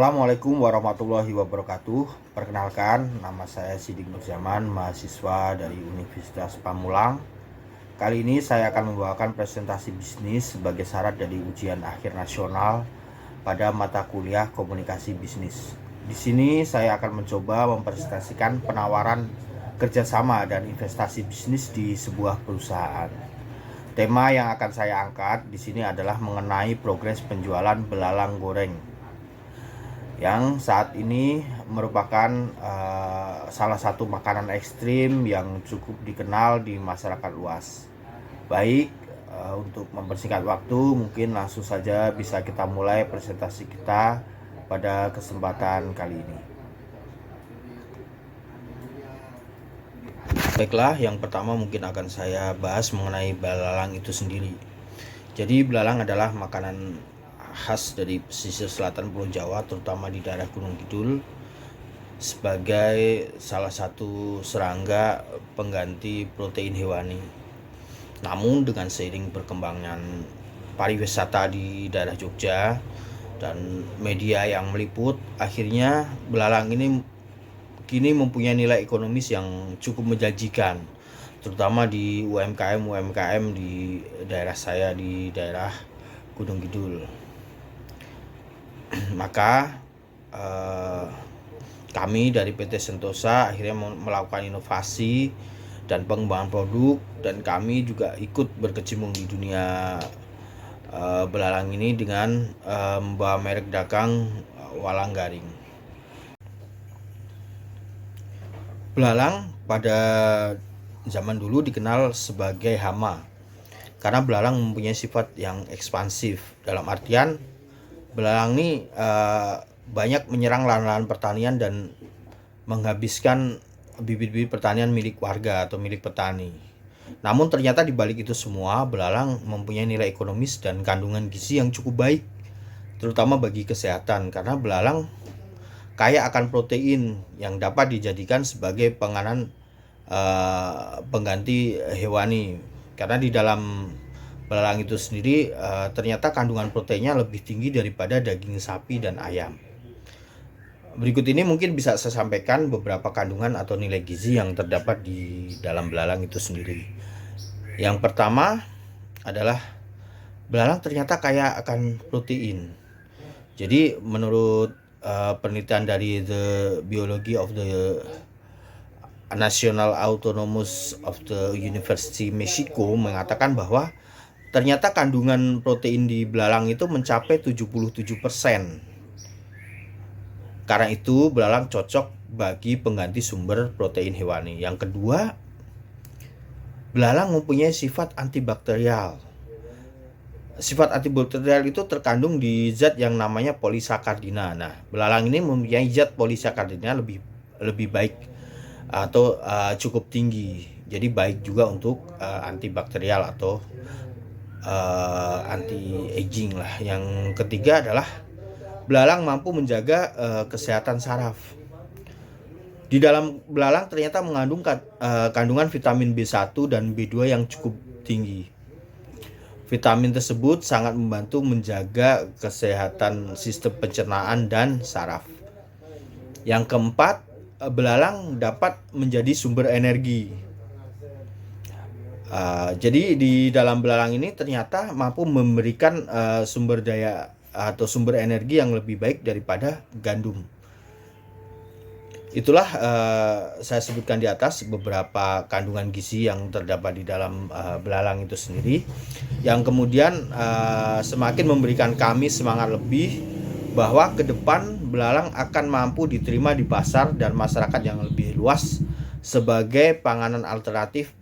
Assalamualaikum warahmatullahi wabarakatuh. Perkenalkan, nama saya Sidik Nurzaman, mahasiswa dari Universitas Pamulang. Kali ini saya akan membawakan presentasi bisnis sebagai syarat dari ujian akhir nasional pada mata kuliah komunikasi bisnis. Di sini saya akan mencoba mempresentasikan penawaran kerjasama dan investasi bisnis di sebuah perusahaan. Tema yang akan saya angkat di sini adalah mengenai progres penjualan belalang goreng yang saat ini merupakan salah satu makanan ekstrim yang cukup dikenal di masyarakat luas. Baik, untuk mempersingkat waktu, mungkin langsung saja bisa kita mulai presentasi kita pada kesempatan kali ini. Baiklah, yang pertama mungkin akan saya bahas mengenai belalang itu sendiri. Jadi belalang adalah makanan khas dari pesisir selatan Pulau Jawa, terutama di daerah Gunung Kidul, sebagai salah satu serangga pengganti protein hewani. Namun dengan seiring perkembangan pariwisata di daerah Jogja dan media yang meliput, akhirnya belalang ini kini mempunyai nilai ekonomis yang cukup menjanjikan, terutama di UMKM di daerah saya, di daerah Gunung Kidul. Maka kami dari PT Sentosa akhirnya melakukan inovasi dan pengembangan produk, dan kami juga ikut berkecimpung di dunia belalang ini dengan membawa merek dagang walang garing. Belalang pada zaman dulu dikenal sebagai hama karena belalang mempunyai sifat yang ekspansif, dalam artian belalang ini banyak menyerang lahan-lahan pertanian dan menghabiskan bibit-bibit pertanian milik warga atau milik petani. Namun ternyata di balik itu semua, belalang mempunyai nilai ekonomis dan kandungan gizi yang cukup baik, terutama bagi kesehatan, karena belalang kaya akan protein yang dapat dijadikan sebagai panganan pengganti hewani. Karena di dalam belalang itu sendiri ternyata kandungan proteinnya lebih tinggi daripada daging sapi dan ayam. Berikut ini mungkin bisa saya sampaikan beberapa kandungan atau nilai gizi yang terdapat di dalam belalang itu sendiri. Yang pertama adalah belalang ternyata kaya akan protein. Jadi menurut penelitian dari The Biology of the National Autonomous of the University Mexico mengatakan bahwa ternyata kandungan protein di belalang itu mencapai 77%. Karena itu belalang cocok bagi pengganti sumber protein hewani. Yang kedua, belalang mempunyai sifat antibakterial. Sifat antibakterial itu terkandung di zat yang namanya polisakardina. Nah, belalang ini mempunyai zat polisakardina lebih baik atau cukup tinggi. Jadi baik juga untuk antibakterial atau anti-aging lah. Yang ketiga adalah belalang mampu menjaga kesehatan saraf. Di dalam belalang ternyata mengandung kandungan vitamin B1 dan B2 yang cukup tinggi. Vitamin tersebut sangat membantu menjaga kesehatan sistem pencernaan dan saraf. Yang keempat, belalang dapat menjadi sumber energi. Jadi di dalam belalang ini ternyata mampu memberikan sumber daya atau sumber energi yang lebih baik daripada gandum. Itulah saya sebutkan di atas beberapa kandungan gizi yang terdapat di dalam belalang itu sendiri, yang kemudian semakin memberikan kami semangat lebih bahwa ke depan belalang akan mampu diterima di pasar dan masyarakat yang lebih luas sebagai panganan alternatif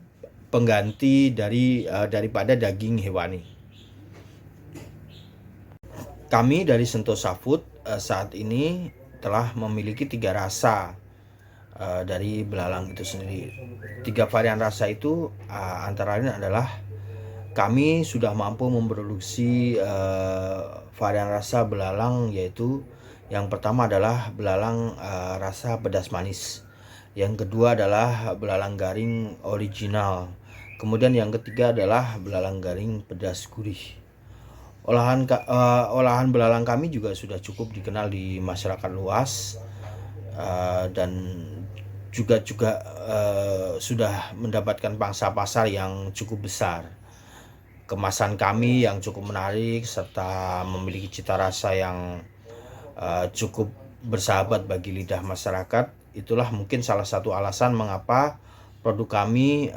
pengganti daripada daging hewani. Kami dari Sentosa Food saat ini telah memiliki 3 rasa dari belalang itu sendiri. 3 varian rasa itu antara lain adalah kami sudah mampu memproduksi varian rasa belalang, yaitu yang pertama adalah belalang rasa pedas manis. Yang kedua adalah belalang garing original. Kemudian yang ketiga adalah belalang garing pedas gurih. Olahan belalang kami juga sudah cukup dikenal di masyarakat luas, dan juga sudah mendapatkan pangsa pasar yang cukup besar. Kemasan kami yang cukup menarik serta memiliki cita rasa yang cukup bersahabat bagi lidah masyarakat. Itulah mungkin salah satu alasan mengapa produk kami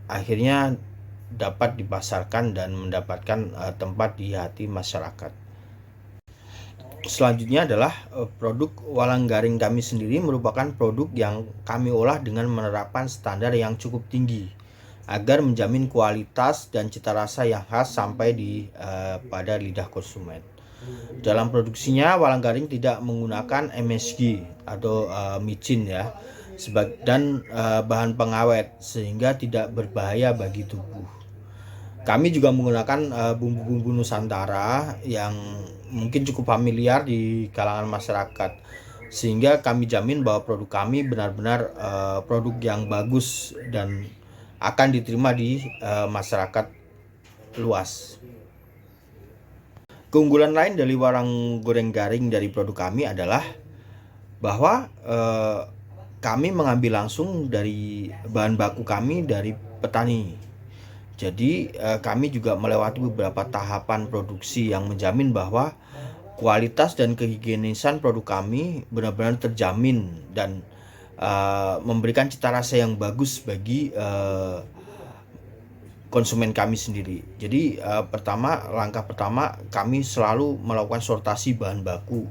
akhirnya dapat dipasarkan dan mendapatkan tempat di hati masyarakat. Selanjutnya adalah produk walang garing kami sendiri merupakan produk yang kami olah dengan menerapkan standar yang cukup tinggi agar menjamin kualitas dan cita rasa yang khas sampai pada lidah konsumen. Dalam produksinya, walang garing tidak menggunakan MSG atau micin ya, dan bahan pengawet sehingga tidak berbahaya bagi tubuh. Kami juga menggunakan bumbu-bumbu Nusantara yang mungkin cukup familiar di kalangan masyarakat, sehingga kami jamin bahwa produk kami benar-benar produk yang bagus dan akan diterima di masyarakat luas. Keunggulan lain dari walang goreng garing dari produk kami adalah bahwa kami mengambil langsung dari bahan baku kami dari petani. Jadi kami juga melewati beberapa tahapan produksi yang menjamin bahwa kualitas dan kehigienisan produk kami benar-benar terjamin dan memberikan cita rasa yang bagus bagi konsumen kami sendiri. Jadi langkah pertama kami selalu melakukan sortasi bahan baku.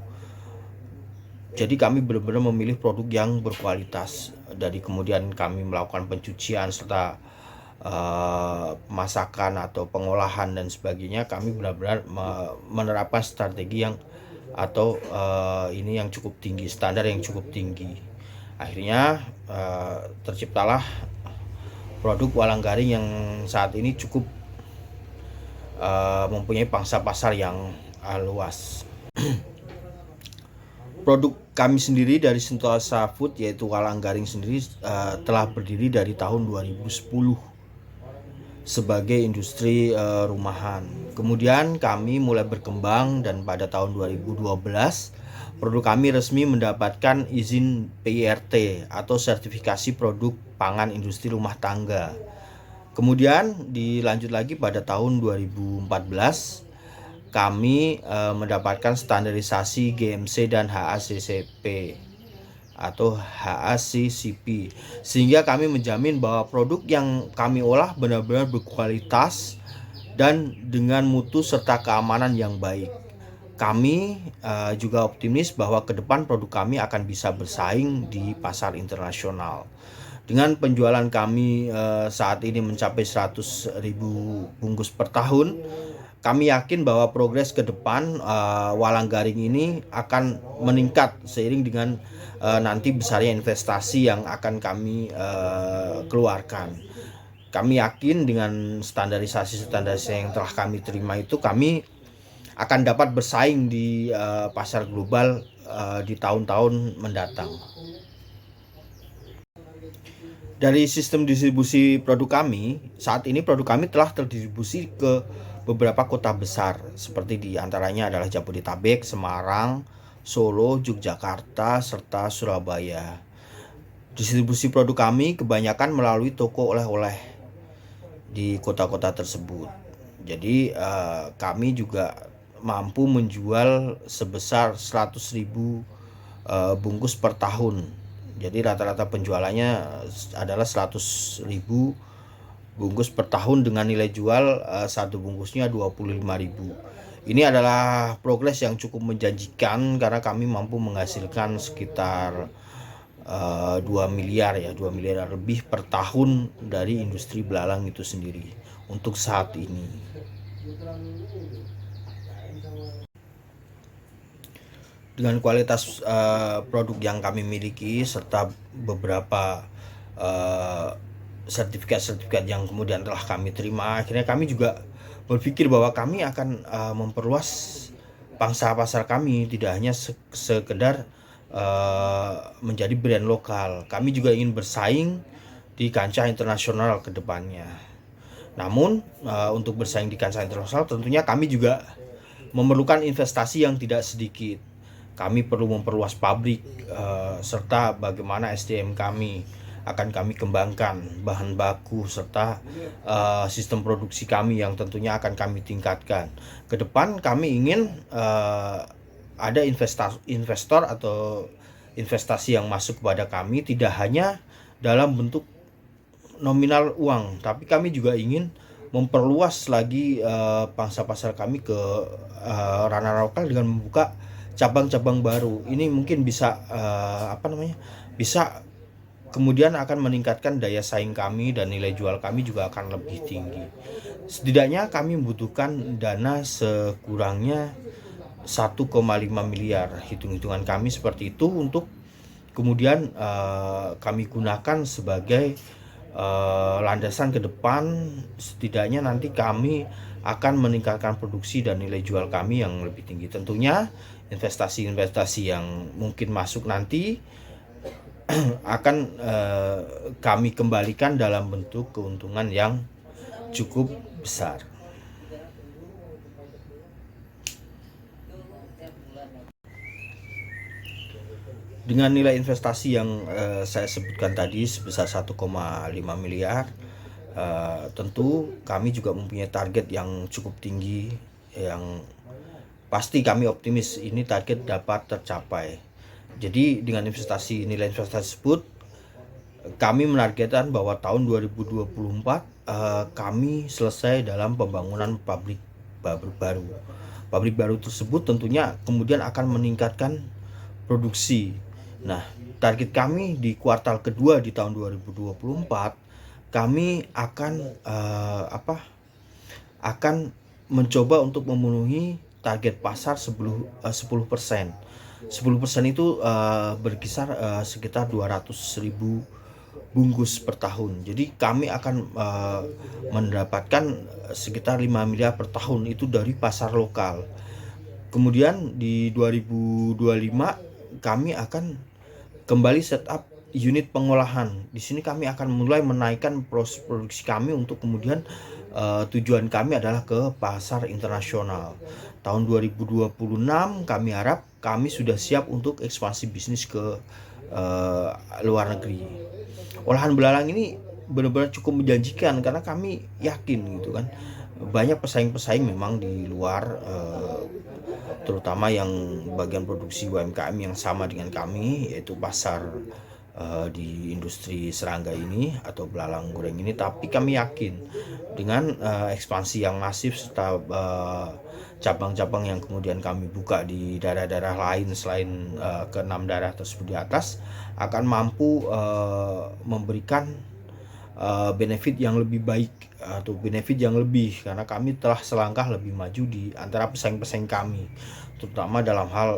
Jadi kami benar-benar memilih produk yang berkualitas. Dari kemudian kami melakukan pencucian serta pemasakan atau pengolahan dan sebagainya. Kami benar-benar menerapkan strategi yang yang cukup tinggi, standar yang cukup tinggi. Akhirnya terciptalah produk walang garing yang saat ini cukup mempunyai pangsa pasar yang luas. Produk kami sendiri dari Sentosa Food, yaitu walang garing sendiri, telah berdiri dari tahun 2010 sebagai industri rumahan. Kemudian kami mulai berkembang dan pada tahun 2012 produk kami resmi mendapatkan izin PIRT atau sertifikasi produk pangan industri rumah tangga. Kemudian dilanjut lagi pada tahun 2014 kami mendapatkan standarisasi GMC dan HACCP atau HACCP, sehingga kami menjamin bahwa produk yang kami olah benar-benar berkualitas dan dengan mutu serta keamanan yang baik. Kami juga optimis bahwa ke depan produk kami akan bisa bersaing di pasar internasional. Dengan penjualan kami saat ini mencapai 100.000 bungkus per tahun, kami yakin bahwa progres ke depan walang garing ini akan meningkat seiring dengan nanti besarnya investasi yang akan kami keluarkan. Kami yakin dengan standarisasi yang telah kami terima itu, kami akan dapat bersaing di pasar global di tahun-tahun mendatang. Dari sistem distribusi produk kami, saat ini produk kami telah terdistribusi ke beberapa kota besar, seperti diantaranya adalah Jabodetabek, Semarang, Solo, Yogyakarta, serta Surabaya. Distribusi produk kami kebanyakan melalui toko oleh-oleh di kota-kota tersebut. Jadi kami juga mampu menjual sebesar 100.000 bungkus per tahun. Jadi rata-rata penjualannya adalah 100.000 bungkus per tahun dengan nilai jual satu bungkusnya 25.000. Ini adalah progres yang cukup menjanjikan karena kami mampu menghasilkan sekitar 2 miliar lebih per tahun dari industri belalang itu sendiri untuk saat ini. Dengan kualitas produk yang kami miliki serta beberapa sertifikat yang kemudian telah kami terima, akhirnya kami juga berpikir bahwa kami akan memperluas pangsa pasar kami, tidak hanya sekedar menjadi brand lokal. Kami juga ingin bersaing di kancah internasional ke depannya. Namun untuk bersaing di kancah internasional tentunya kami juga memerlukan investasi yang tidak sedikit. Kami perlu memperluas pabrik serta bagaimana SDM kami akan kami kembangkan, bahan baku serta sistem produksi kami yang tentunya akan kami tingkatkan. Ke depan kami ingin ada investor atau investasi yang masuk kepada kami tidak hanya dalam bentuk nominal uang, tapi kami juga ingin memperluas lagi pangsa pasar kami ke ranah lokal dengan membuka cabang-cabang baru. Ini mungkin bisa bisa kemudian akan meningkatkan daya saing kami dan nilai jual kami juga akan lebih tinggi. Setidaknya kami membutuhkan dana sekurangnya 1,5 miliar, hitung-hitungan kami seperti itu, untuk kemudian kami gunakan sebagai landasan ke depan. Setidaknya nanti kami akan meningkatkan produksi dan nilai jual kami yang lebih tinggi. Tentunya investasi-investasi yang mungkin masuk nanti akan kami kembalikan dalam bentuk keuntungan yang cukup besar. Dengan nilai investasi yang saya sebutkan tadi sebesar 1,5 miliar, tentu kami juga mempunyai target yang cukup tinggi, yang pasti kami optimis ini target dapat tercapai. Jadi dengan nilai investasi tersebut, kami menargetkan bahwa tahun 2024 kami selesai dalam pembangunan pabrik baru. Pabrik baru tersebut tentunya kemudian akan meningkatkan produksi. Nah, target kami di kuartal kedua di tahun 2024, kami akan mencoba untuk memenuhi target pasar 10%. 10% itu berkisar sekitar 200.000 bungkus per tahun. Jadi kami akan mendapatkan sekitar 5 miliar per tahun itu dari pasar lokal. Kemudian di 2025 kami akan kembali setup unit pengolahan. Di sini kami akan mulai menaikkan proses produksi kami untuk kemudian tujuan kami adalah ke pasar internasional. Tahun 2026 kami harap kami sudah siap untuk ekspansi bisnis ke luar negeri. Olahan belalang ini benar-benar cukup menjanjikan karena kami yakin gitu kan. Banyak pesaing-pesaing memang di luar, terutama yang bagian produksi UMKM yang sama dengan kami, yaitu pasar di industri serangga ini atau belalang goreng ini. Tapi kami yakin dengan ekspansi yang masif serta cabang-cabang yang kemudian kami buka di daerah-daerah lain selain ke-6 daerah tersebut di atas, akan mampu memberikan benefit yang lebih baik atau benefit yang lebih, karena kami telah selangkah lebih maju di antara pesaing-pesaing kami, terutama dalam hal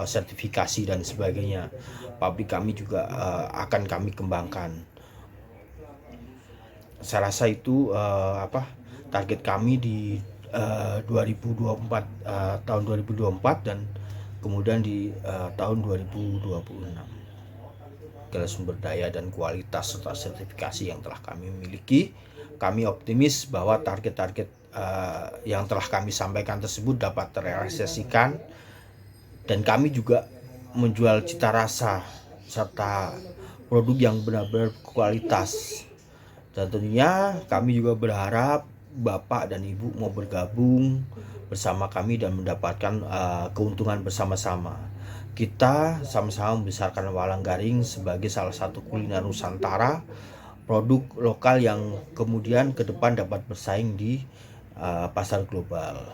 sertifikasi dan sebagainya. Pabrik kami juga akan kami kembangkan. Saya rasa itu target kami di 2024, tahun 2024 dan kemudian di tahun 2026. Segala sumber daya dan kualitas serta sertifikasi yang telah kami miliki, kami optimis bahwa target-target yang telah kami sampaikan tersebut dapat terrealisasikan, dan kami juga menjual cita rasa serta produk yang benar-benar kualitas. Dan tentunya kami juga berharap Bapak dan Ibu mau bergabung bersama kami dan mendapatkan keuntungan bersama-sama. Kita sama-sama membesarkan walang garing sebagai salah satu kuliner Nusantara, produk lokal yang kemudian ke depan dapat bersaing di pasar global.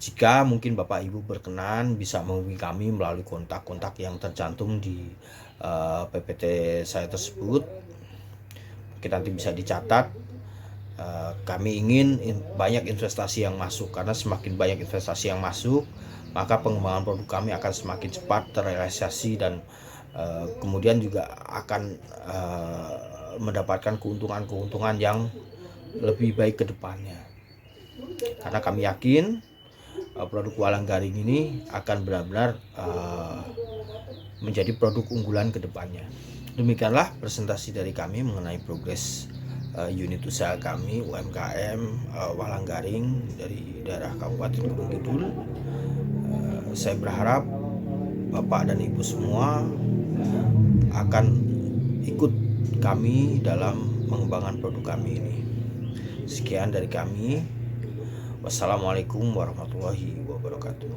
Jika mungkin Bapak Ibu berkenan, bisa menghubungi kami melalui kontak-kontak yang tercantum di PPT saya tersebut. Kita nanti bisa dicatat. Kami ingin banyak investasi yang masuk, karena semakin banyak investasi yang masuk, maka pengembangan produk kami akan semakin cepat terrealisasi dan kemudian juga akan mendapatkan keuntungan-keuntungan yang lebih baik ke depannya. Karena kami yakin produk walang garing ini akan benar-benar menjadi produk unggulan ke depannya. Demikianlah presentasi dari kami mengenai progres unit usaha kami UMKM Walanggaring dari daerah Kabupaten Gunung Kidul. Saya berharap Bapak dan Ibu semua akan ikut kami dalam mengembangkan produk kami ini. Sekian dari kami. Wassalamualaikum warahmatullahi wabarakatuh.